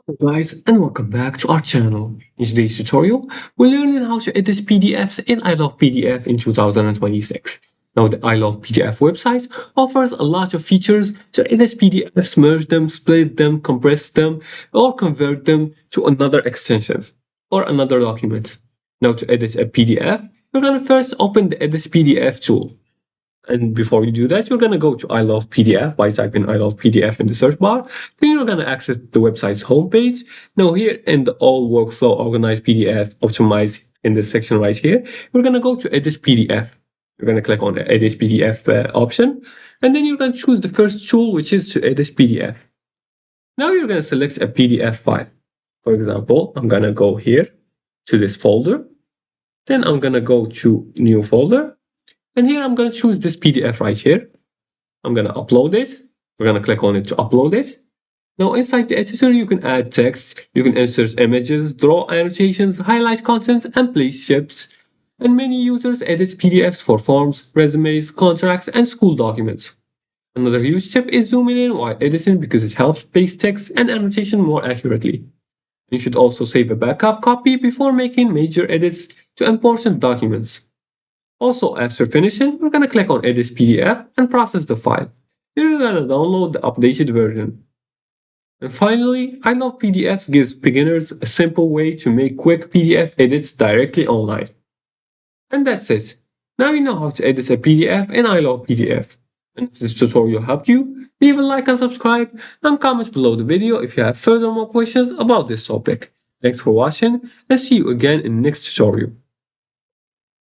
Hello guys, and welcome back to our channel. In today's tutorial, we're learning how to edit PDFs in iLovePDF in 2026. Now, the iLovePDF website offers a lot of features to edit PDFs, merge them, split them, compress them, or convert them to another extension or another document. Now, to edit a PDF, you're going to first open the Edit PDF tool. And before you do that, you're going to go to iLovePDF by typing iLovePDF in the search bar. Then you're going to access the website's homepage. Now here in the All Workflow Organized PDF Optimize in this section right here, we're going to go to Edit PDF. You're going to click on the Edit PDF option. And then you're going to choose the first tool, which is to edit PDF. Now you're going to select a PDF file. For example, I'm going to go here to this folder. Then I'm going to go to New Folder. And here I'm going to choose this PDF right here. I'm going to upload it. We're going to click on it to upload it. Now inside the editor, you can add text, you can insert images, draw annotations, highlight content, and place shapes. And many users edit PDFs for forms, resumes, contracts, and school documents. Another huge tip is zooming in while editing because it helps place text and annotation more accurately. You should also save a backup copy before making major edits to important documents. Also, after finishing, we're going to click on Edit PDF and process the file. Here we're going to download the updated version. And finally, iLovePDF gives beginners a simple way to make quick PDF edits directly online. And that's it. Now you know how to edit a PDF in iLovePDF. And if this tutorial helped you, leave a like and subscribe, and comment below the video if you have further more questions about this topic. Thanks for watching, and see you again in the next tutorial.